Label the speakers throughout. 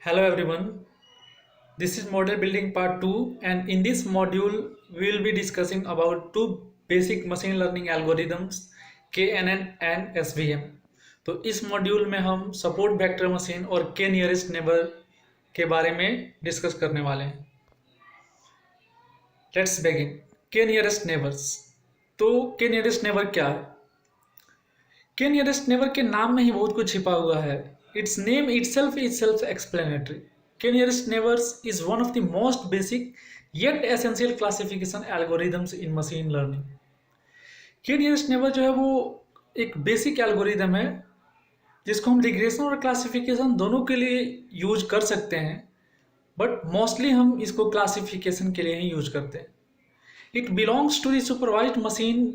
Speaker 1: Hello everyone, this is model building part 2 and in this module we will be discussing about two basic machine learning algorithms KNN and SVM। तो इस module में हम support vector machine और के nearest neighbour के बारे में discuss करने वाले हैं। Let's begin. के नियरेस्ट नेबर्स। तो के नियरेस्ट नेबर क्या है? के नियरेस्ट नेबर के नाम में ही बहुत कुछ छिपा हुआ है। It's name itself is self-explanatory. K nearest neighbors is one of the most basic yet essential classification algorithms in machine learning. K nearest neighbor जो है वो एक बेसिक एल्गोरिदम है जिसको हम रिग्रेशन और क्लासिफिकेशन दोनों के लिए यूज कर सकते हैं, बट मोस्टली हम इसको क्लासिफिकेशन के लिए ही यूज करते हैं। It belongs to the supervised machine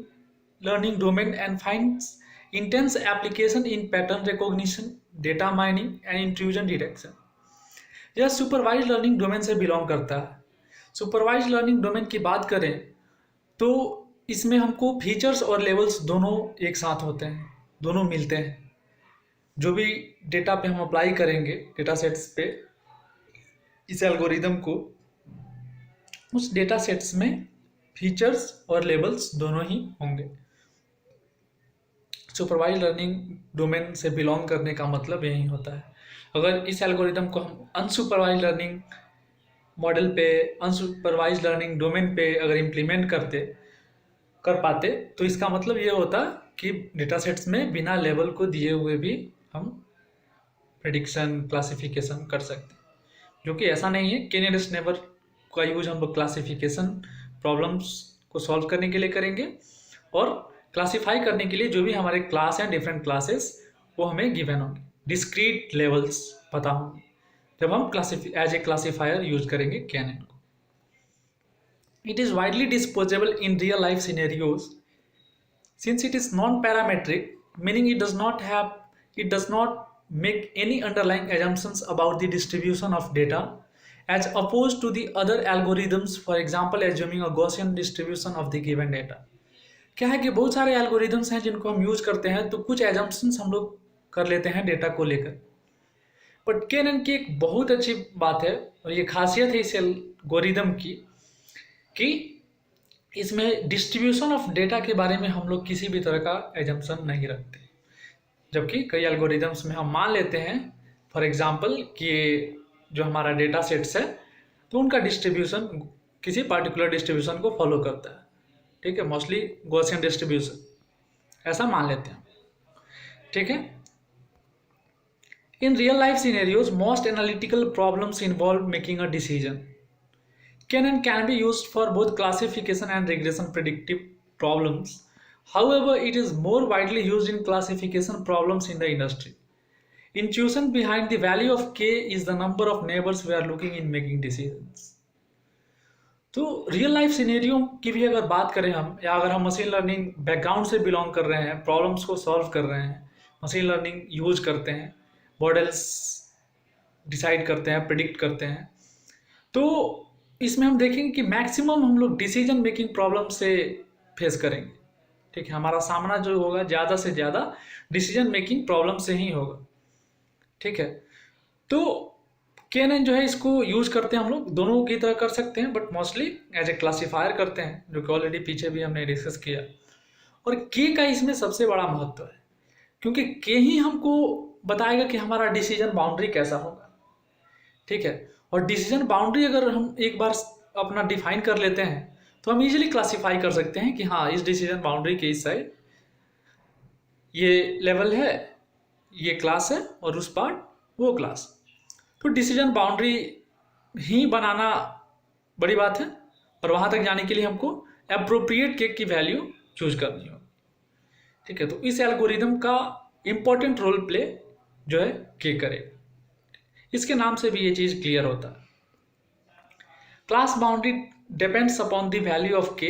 Speaker 1: learning domain and finds intense application in pattern recognition, data mining and intrusion detection. यह सुपरवाइज लर्निंग डोमेन से बिलोंग करता है। सुपरवाइज लर्निंग डोमेन की बात करें तो इसमें हमको फीचर्स और लेवल्स दोनों एक साथ होते हैं, दोनों मिलते हैं। जो भी डेटा पे हम अप्लाई करेंगे, डेटा सेट्स पे इस एल्गोरिदम को, उस डेटा सेट्स में फीचर्स और लेबल्स दोनों ही होंगे। सुपरवाइज लर्निंग डोमेन से बिलोंग करने का मतलब यही होता है। अगर इस एल्गोरिदम को हम अनसुपरवाइज लर्निंग मॉडल पे, अनसुपरवाइज लर्निंग डोमेन पे अगर इम्प्लीमेंट कर पाते तो इसका मतलब ये होता कि डेटा सेट्स में बिना लेबल को दिए हुए भी हम प्रेडिक्शन क्लासिफिकेशन कर सकते हैं, जो कि ऐसा नहीं है। के नियरेस्ट नेबर का यूज हम लोग क्लासिफिकेशन प्रॉब्लम्स को सॉल्व करने के लिए करेंगे और क्लासिफाई करने के लिए जो भी हमारे क्लास हैं, डिफरेंट क्लासेस, वो हमें गिवन होंगे, डिस्क्रीट लेवल्स पता होंगे, जब हम एज ए क्लासिफायर यूज करेंगे कैनन को। It is widely disposable in real life scenarios since it is non parametric, meaning it does not make any underlying assumptions about the distribution of data as opposed to the other algorithms, for example assuming a Gaussian distribution of the given data। क्या है कि बहुत सारे algorithms हैं जिनको हम use करते हैं तो कुछ एजम्पशंस हम लोग कर लेते हैं डेटा को लेकर, बट केनन की एक बहुत अच्छी बात है और ये खासियत है इस एल्गोरिदम की कि इसमें डिस्ट्रीब्यूशन ऑफ डेटा के बारे में हम लोग किसी भी तरह का एजम्पशन नहीं रखते। जबकि कई एल्गोरिदम्स में हम मान लेते हैं, फॉर एग्जांपल, कि जो हमारा डेटा सेट्स है तो उनका डिस्ट्रीब्यूशन किसी पार्टिकुलर डिस्ट्रीब्यूशन को फॉलो करता है, ठीक है, मोस्टली गॉसियन डिस्ट्रीब्यूशन, ऐसा मान लेते हैं, ठीक है। In real life scenarios, most analytical problems involve making a decision. Kenan can be used for both classification and regression predictive problems. However, it is more widely used in classification problems in the industry. Intuition behind the value of k is the number of neighbors we are looking in making decisions. तो real life scenario की भी अगर बात करें हम, या अगर हम मशीन लर्निंग बैकग्राउंड से बिलोंग कर रहे हैं, प्रॉब्लम्स को सॉल्व कर रहे हैं, मशीन लर्निंग यूज करते हैं, मॉडल्स डिसाइड करते हैं, प्रिडिक्ट करते हैं, तो इसमें हम देखेंगे कि मैक्सिमम हम लोग डिसीजन मेकिंग प्रॉब्लम से फेस करेंगे, ठीक है। हमारा सामना जो होगा ज़्यादा से ज़्यादा डिसीजन मेकिंग प्रॉब्लम से ही होगा, ठीक है। तो केनन जो है इसको यूज करते हैं हम लोग, दोनों की तरह कर सकते हैं, but mostly as a classifier करते हैं, जो कि ऑलरेडी पीछे भी हमने डिस्कस किया। और के का इसमें सबसे बड़ा महत्व है, क्योंकि के ही हमको बताएगा कि हमारा डिसीजन बाउंड्री कैसा होगा, ठीक है। और डिसीजन बाउंड्री अगर हम एक बार अपना डिफाइन कर लेते हैं तो हम इजीली क्लासीफाई कर सकते हैं कि हाँ, इस डिसीजन बाउंड्री के इस साइड ये लेवल है, ये क्लास है, और उस पार्ट वो क्लास। तो डिसीजन बाउंड्री ही बनाना बड़ी बात है, और वहाँ तक जाने के लिए हमको एप्रोप्रिएट के की वैल्यू चूज करनी होगी, ठीक है। तो इस एल्गोरिदम का इम्पोर्टेंट रोल प्ले जो है के करेगा, इसके नाम से भी ये चीज़ क्लियर होता है। Class boundary depends upon the value of K.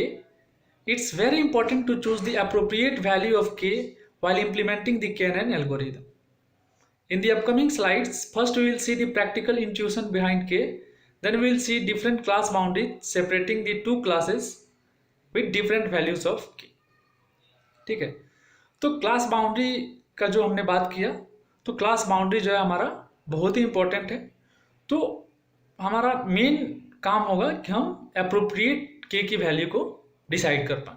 Speaker 1: It's very important to choose the appropriate value of K while implementing the KNN algorithm. In the upcoming slides, first we will see the practical intuition behind K, then we will see different class boundaries separating the two classes with different values of K. ठीक है, तो class boundary का जो हमने बात किया, तो class boundary जो है हमारा बहुत ही इंपॉर्टेंट है, तो हमारा मेन काम होगा कि हम अप्रोप्रिएट के की वैल्यू को डिसाइड कर पाए,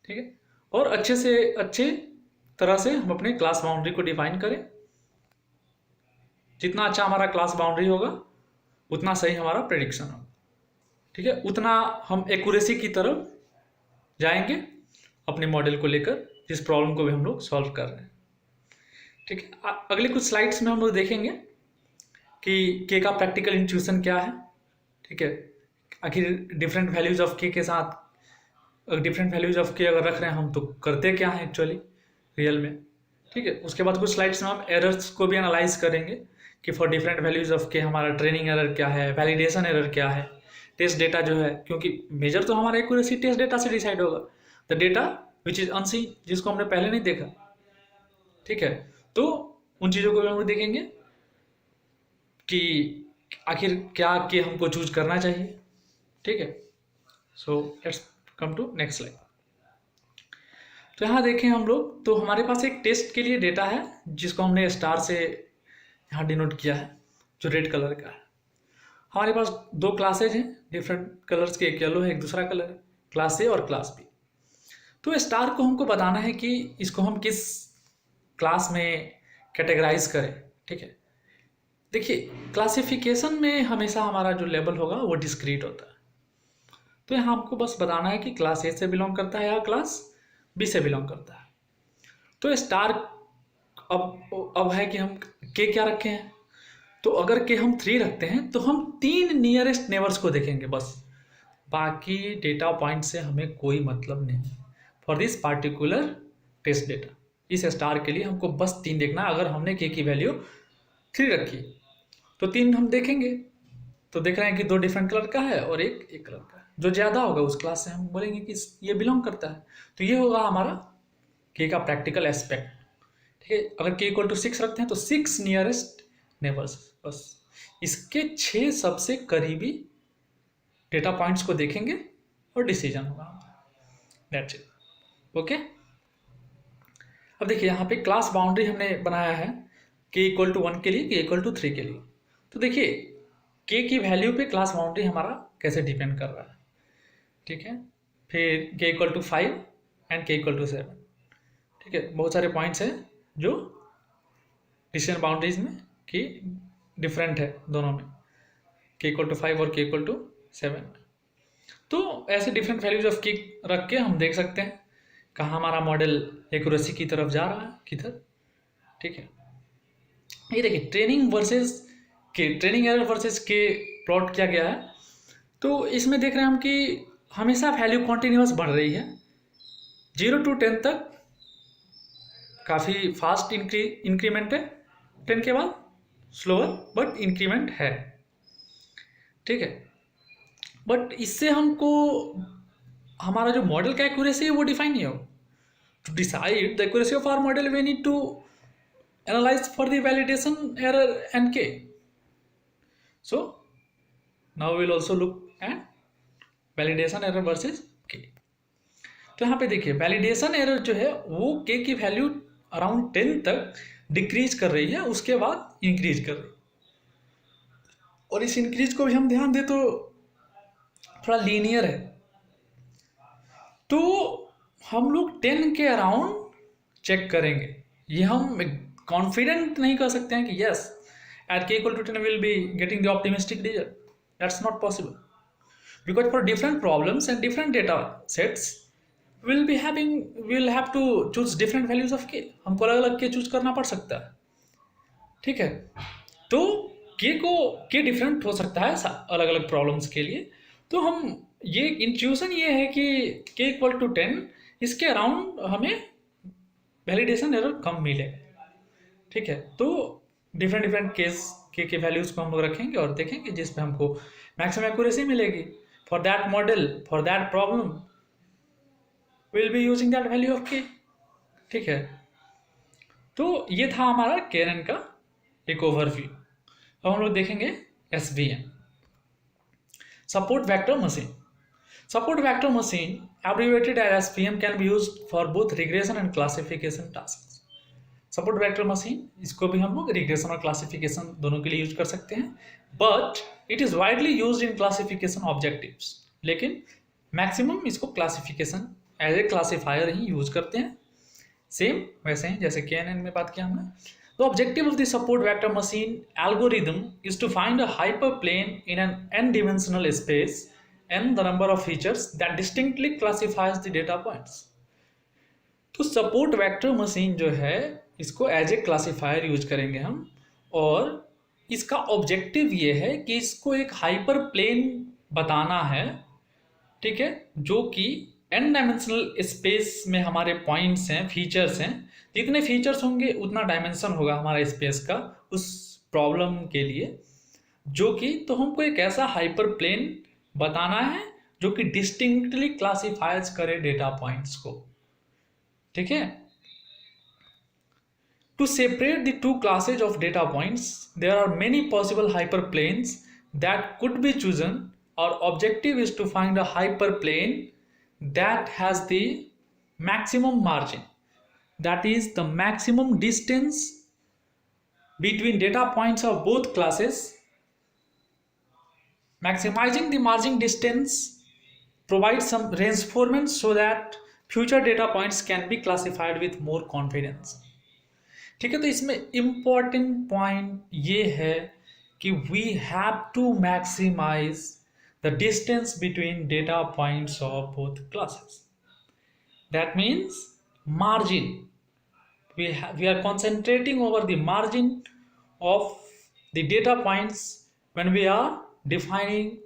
Speaker 1: ठीक है, और अच्छे तरह से हम अपने क्लास बाउंड्री को डिफाइन करें। जितना अच्छा हमारा क्लास बाउंड्री होगा उतना सही हमारा प्रेडिक्शन होगा, ठीक है, उतना हम एक्यूरेसी की तरफ जाएंगे अपने मॉडल को लेकर, जिस प्रॉब्लम को भी हम लोग सॉल्व कर रहे हैं, ठीक है। अगले कुछ स्लाइड्स में हम लोग देखेंगे कि के का प्रैक्टिकल इंट्यूशन क्या है, ठीक है, आखिर डिफरेंट वैल्यूज ऑफ के साथ डिफरेंट वैल्यूज ऑफ के अगर रख रहे हैं हम तो करते क्या हैं एक्चुअली रियल में, ठीक है। उसके बाद कुछ स्लाइड्स में हम एरर्स को भी एनालाइज करेंगे कि फॉर डिफरेंट वैल्यूज ऑफ के हमारा ट्रेनिंग एरर क्या है, वैलिडेशन एरर क्या है, टेस्ट डेटा जो है, क्योंकि मेजर तो हमारा एक्यूरेसी टेस्ट डेटा से डिसाइड होगा, the data which is unseen, जिसको हमने पहले नहीं देखा, ठीक है। तो उन चीज़ों को भी हम लोग देखेंगे कि आखिर क्या के हमको चूज करना चाहिए, ठीक है। So let's come to next slide. तो यहाँ देखें हम लोग, तो हमारे पास एक टेस्ट के लिए डेटा है जिसको हमने स्टार से यहाँ डिनोट किया है, जो रेड कलर का है। हमारे पास दो क्लासेज हैं डिफरेंट कलर्स के, एक येलो है एक दूसरा कलर है, क्लास ए और क्लास बी। तो स्टार को हमको बताना है कि इसको हम किस क्लास में कैटेगराइज करें, ठीक है। देखिए क्लासिफिकेशन में हमेशा हमारा जो लेवल होगा वो डिस्क्रीट होता है, तो यहाँ हमको बस बताना है कि क्लास ए से बिलोंग करता है या क्लास बी से बिलोंग करता है। तो स्टार अब है कि हम के क्या रखे हैं, तो अगर के हम 3 रखते हैं तो हम 3 नियरेस्ट नेबर्स को देखेंगे बस, बाकी डेटा पॉइंट से हमें कोई मतलब नहीं for this particular test data. इस स्टार के लिए हमको बस 3 देखना है। अगर हमने के की वैल्यू 3 रखी तो 3 हम देखेंगे, तो देख रहे हैं कि 2 डिफरेंट कलर का है और एक कलर का है, जो ज़्यादा होगा उस क्लास से हम बोलेंगे कि ये बिलोंग करता है। तो ये होगा हमारा के का प्रैक्टिकल एस्पेक्ट, ठीक है। अगर के इक्वल टू 6 रखते हैं तो 6 नियरेस्ट नेबर्स, बस इसके 6 सबसे करीबी डेटा पॉइंट्स को देखेंगे और डिसीजन होगा, दैट्स इट, ओके। अब देखिए यहाँ पे क्लास बाउंड्री हमने बनाया है के इक्वल टू 1 के लिए, के इक्वल टू 3 के लिए। तो देखिए के की वैल्यू पे क्लास बाउंड्री हमारा कैसे डिपेंड कर रहा है, ठीक है। फिर के इक्वल टू 5 एंड के इक्वल टू 7, ठीक है। बहुत सारे पॉइंट्स हैं जो डिसीजन बाउंड्रीज में कि डिफरेंट है दोनों में, के इक्वल टू 5 और के इक्वल टू 7। तो ऐसे डिफरेंट वैल्यूज ऑफ के रख के हम देख सकते हैं कहाँ हमारा मॉडल एक्यूरेसी की तरफ जा रहा है, किधर, ठीक है। ये देखिए ट्रेनिंग एरर वर्सेस के प्लॉट किया गया है। तो इसमें देख रहे हैं हम कि हमेशा वैल्यू कॉन्टिन्यूस बढ़ रही है, 0 to 10 तक काफ़ी फास्ट इंक्रीमेंट है, 10 के बाद स्लोअर बट इंक्रीमेंट है, ठीक है। बट इससे हमको हमारा जो मॉडल का एक्यूरेसी है वो डिफाइन नहीं हो। To decide the accuracy of our model we need to analyse for the validation error and K. So now will also look at validation error versus K. तो यहाँ पे देखिए वैलिडेशन एरर जो है वो के की वैल्यू अराउंड 10 तक डिक्रीज कर रही है, उसके बाद इंक्रीज कर रही है, और इस इंक्रीज को भी हम ध्यान दें तो थोड़ा लीनियर है। तो हम लोग 10 के अराउंड चेक करेंगे, ये हम कॉन्फिडेंट नहीं कर सकते हैं कि yes at k equal to 10 will be getting the optimistic result, that's not possible, because for different problems and different data sets we'll have to choose different values of k, हमको अलग अलग के choose करना पड़ सकता है, ठीक है। तो के डिफरेंट हो सकता है अलग अलग प्रॉब्लम्स के लिए। तो हम ये इंट्यूशन ये है कि के इक्वल टू 10 इसके अराउंड हमें वैलिडेशन एरर कम मिलेगा, ठीक है। तो डिफरेंट केस के वैल्यूज को हम लोग रखेंगे और देखेंगे जिसमें हमको मैक्सिमम एक्यूरेसी मिलेगी for that model, for that problem will be using that value of के, ठीक है। तो ये था हमारा केएनएन का एक ओवरव्यू। अब हम लोग देखेंगे SVM, support vector machine. Support vector machine abbreviated as SVM can be used for both regression and classification tasks. Support vector machine, इसको भी हम लोग रिग्रेशन और क्लासिफिकेशन दोनों के लिए यूज कर सकते हैं, but it is widely use in classification objectives, लेकिन मैक्सिमम इसको क्लासिफिकेशन एज ए क्लासीफायर ही यूज करते हैं। सेम वैसे ही जैसे KNN में बात किया हमने। The objective of the support vector machine algorithm is to find a hyperplane in an n-dimensional space and the number of features that distinctly classifies the data points. तो support vector machine जो है इसको as a classifier use करेंगे हम, और इसका objective ये है कि इसको एक हाइपर प्लेन बताना है, ठीक है, जो कि एन डायमेंशनल स्पेस में हमारे पॉइंट्स हैं, फीचर्स हैं, जितने फीचर्स होंगे उतना डायमेंशन होगा हमारा स्पेस का उस प्रॉब्लम के लिए, जो कि तो हमको एक ऐसा हाइपर प्लेन बताना है जो कि डिस्टिंक्टली क्लासीफाइज करे डेटा पॉइंट्स को, ठीक है। To separate the two classes of data points there are many possible hyperplanes that could be chosen, और objective is to find a hyper plane that has the maximum margin, that is the maximum distance between data points of both classes. Maximizing the margin distance provides some reinforcement so that future data points can be classified with more confidence. ठीक है, तो इसमें important point ये है कि we have to maximize the distance between data points of both classes. That means margin. We are concentrating over the margin of the data points when we are defining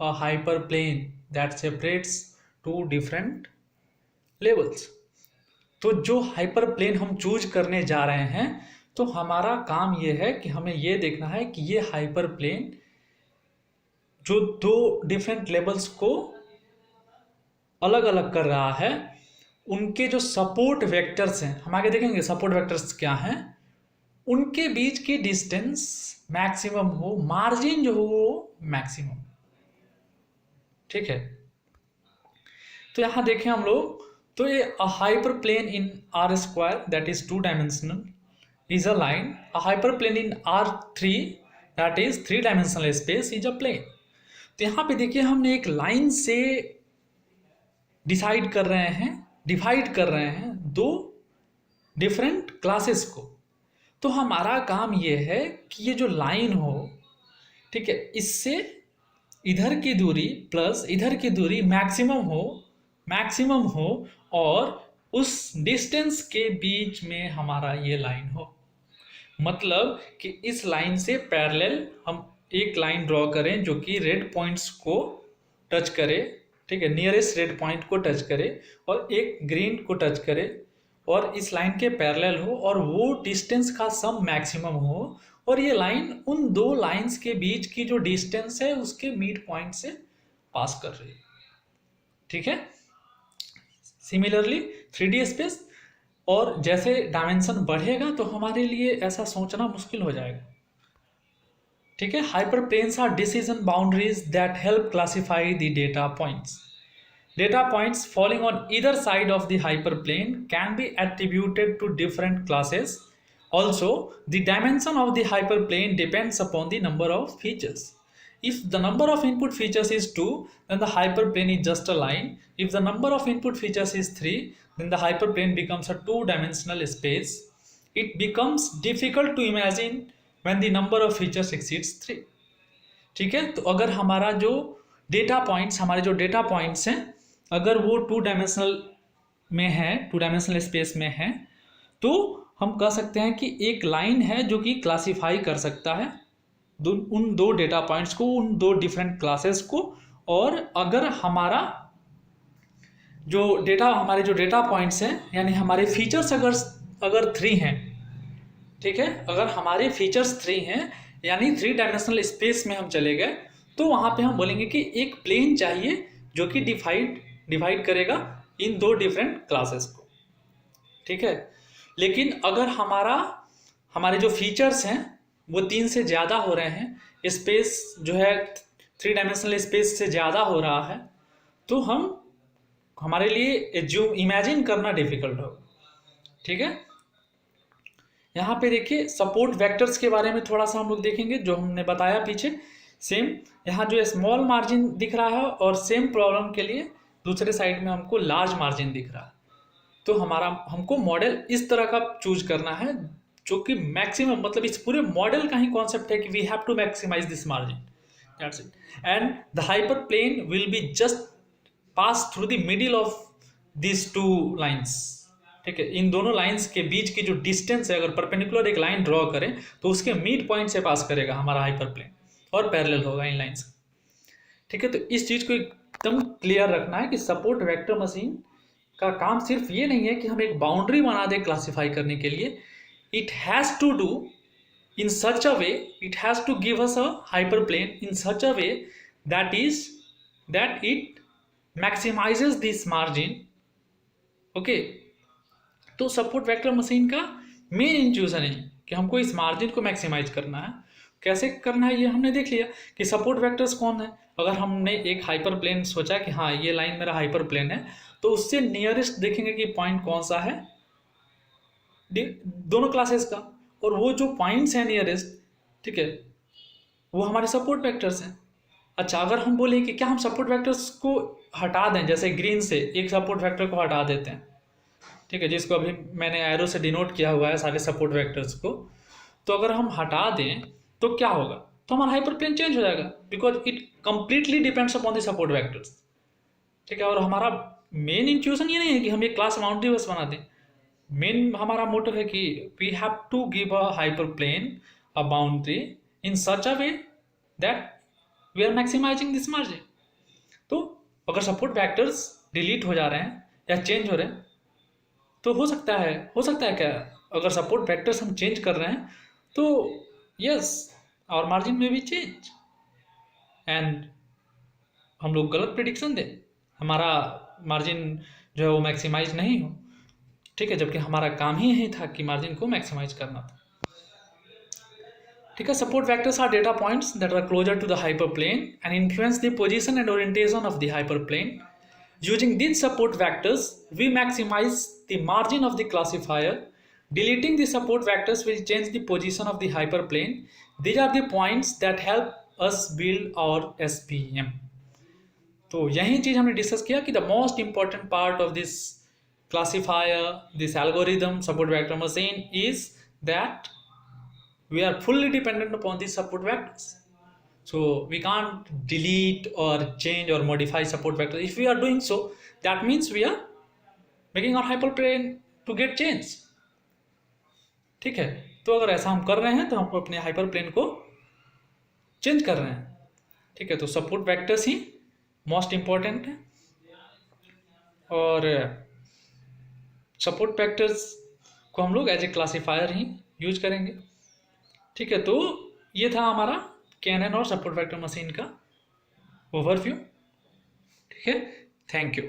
Speaker 1: a hyperplane that separates two different levels. तो जो hyperplane हम choose करने जा रहे हैं, तो हमारा काम ये है कि हमें ये देखना है कि ये हाइपरप्लेन जो दो डिफरेंट लेवल्स को अलग अलग कर रहा है, उनके जो सपोर्ट वेक्टर्स हैं, हम आगे देखेंगे सपोर्ट वेक्टर्स क्या हैं, उनके बीच की डिस्टेंस मैक्सिमम हो, मार्जिन जो हो वो मैक्सिमम, ठीक है। तो यहां देखें हम लोग, तो ये a hyper plane in R square that is 2 dimensional is a line, a hyper plane in R3 that is 3 dimensional space is a plane. तो यहाँ पे देखिए हमने एक लाइन से डिवाइड कर रहे हैं दो डिफरेंट क्लासेस को। तो हमारा काम ये है कि ये जो लाइन हो, ठीक है, इससे इधर की दूरी प्लस इधर की दूरी मैक्सिमम हो और उस डिस्टेंस के बीच में हमारा ये लाइन हो। मतलब कि इस लाइन से पैरेलल हम एक लाइन ड्रॉ करें जो कि रेड पॉइंट्स को टच करे, ठीक है, नियरेस्ट रेड पॉइंट को टच करे, और एक ग्रीन को टच करे, और इस लाइन के पैरेलल हो, और वो डिस्टेंस का सम मैक्सिमम हो, और ये लाइन उन दो लाइंस के बीच की जो डिस्टेंस है उसके मिड पॉइंट से पास कर रही है, ठीक है। सिमिलरली 3D स्पेस, और जैसे डायमेंशन बढ़ेगा तो हमारे लिए ऐसा सोचना मुश्किल हो जाएगा, ठीक है। Hyper planes are decision boundaries that help classify the data points. Data points falling on either side of the hyperplane can be attributed to different classes. Also, the dimension of the hyperplane depends upon the number of features. If the number of input features is 2, then the hyperplane is just a line. If the number of input features is 3, then the hyperplane becomes a 2-dimensional space. It becomes difficult to imagine when the number of features exceeds 3. ठीक है, तो अगर हमारा जो data points हैं, अगर वो 2 dimensional में है, 2 डायमेंशनल स्पेस में है, तो हम कह सकते हैं कि एक लाइन है जो कि क्लासीफाई कर सकता है उन दो डेटा पॉइंट्स को, उन दो डिफरेंट क्लासेस को। और अगर हमारे जो डेटा पॉइंट्स हैं, यानी हमारे फीचर्स अगर 3 हैं, ठीक है, अगर हमारे फीचर्स 3 हैं यानी 3 डायमेंशनल स्पेस में हम चले गए, तो वहाँ पे हम बोलेंगे कि एक प्लेन चाहिए जो कि डिवाइड करेगा इन दो डिफरेंट क्लासेस को, ठीक है। लेकिन अगर हमारे जो फीचर्स हैं वो 3 से ज़्यादा हो रहे हैं, स्पेस जो है 3 डायमेंशनल स्पेस से ज़्यादा हो रहा है, तो हमारे लिए इमेजिन करना डिफिकल्ट होगा, ठीक है। यहाँ पे देखिए सपोर्ट वेक्टर्स के बारे में थोड़ा सा हम लोग देखेंगे, जो हमने बताया पीछे सेम। यहाँ जो स्मॉल मार्जिन दिख रहा है और सेम प्रॉब्लम के लिए दूसरे साइड में हमको लार्ज मार्जिन दिख रहा है, तो हमको मॉडल इस तरह का चूज करना है जो कि मैक्सिमम, मतलब इस पूरे मॉडल का ही कॉन्सेप्ट है कि we have to maximise this margin, that's it. And the hyper plane will be just pass through the middle of this two lines, ठीक है। इन दोनों लाइंस के बीच की जो डिस्टेंस है, अगर परपेंडिकुलर एक लाइन ड्रॉ करें तो उसके मिड पॉइंट से पास करेगा हमारा हाइपर प्लेन और पैरेलल होगा इन लाइंस, ठीक है। तो इस चीज को एकदम क्लियर रखना है कि सपोर्ट वेक्टर मशीन का काम सिर्फ ये नहीं है कि हम एक बाउंड्री बना दें क्लासिफाई करने के लिए। It has to do in such a way, it has to give us a hyper plane in such a way that it maximises this margin, okay. तो सपोर्ट वेक्टर मशीन का main intuition है कि हमको इस margin को maximise करना है। कैसे करना है ये हमने देख लिया कि सपोर्ट वेक्टर्स कौन है। अगर हमने एक हाइपर प्लेन सोचा कि हाँ ये लाइन मेरा हाइपर प्लेन है, तो उससे नियरेस्ट देखेंगे कि पॉइंट कौन सा है दोनों क्लासेस का, और वो जो पॉइंट्स हैं नियरेस्ट, ठीक है, वो हमारे सपोर्ट वेक्टर्स हैं। अच्छा, अगर हम बोले कि क्या हम सपोर्ट वेक्टर्स को हटा दें, जैसे ग्रीन से एक सपोर्ट वेक्टर को हटा देते हैं, ठीक है, जिसको अभी मैंने एरो से डिनोट किया हुआ है सारे सपोर्ट वेक्टर्स को, तो अगर हम हटा दें तो क्या होगा, तो हमारा हाइपर प्लेन चेंज हो जाएगा, because it completely depends upon the support vectors, ठीक है। और हमारा मेन इंट्यूशन ये नहीं है कि हम एक क्लास बाउंड्री बस बना दें, मेन हमारा मोटो है कि we have to give a hyper plane a boundary in such a way that we are maximising this margin. तो अगर सपोर्ट वेक्टर्स डिलीट हो जा रहे हैं या चेंज हो रहे हैं, तो हो सकता है क्या, अगर सपोर्ट वेक्टर्स हम चेंज कर रहे हैं तो यस और मार्जिन में भी चेंज, एंड हम लोग गलत प्रिडिक्शन दें, हमारा मार्जिन जो है वो मैक्सिमाइज नहीं हो, ठीक है, जबकि हमारा काम ही यही था कि मार्जिन को मैक्सिमाइज करना था, ठीक है। Support vectors are data points that are closer to the hyper plane and influence the position and orientation of the hyper plane. Using these support vectors, we maximize the margin of the classifier. Deleting the support vectors will change the position of the hyperplane. These are the points that help us build our SPM. तो यही चीज हमने discuss किया कि the most important part of this classifier, this algorithm, support vector machine is that we are fully dependent upon these support vectors. So we can't delete or change or modify support vector. If we are doing so, that means we are making our hyperplane to get change, ठीक है। तो अगर ऐसा हम कर रहे हैं तो हम अपने हाइपरप्लेन को चेंज कर रहे हैं, ठीक है। तो सपोर्ट वेक्टर्स ही मोस्ट इंपॉर्टेंट है, और सपोर्ट वेक्टर्स को हम लोग एज ए क्लासीफायर ही यूज करेंगे, ठीक है। तो ये था हमारा KNN और सपोर्ट वेक्टर मशीन का ओवरव्यू, ठीक है। Thank you.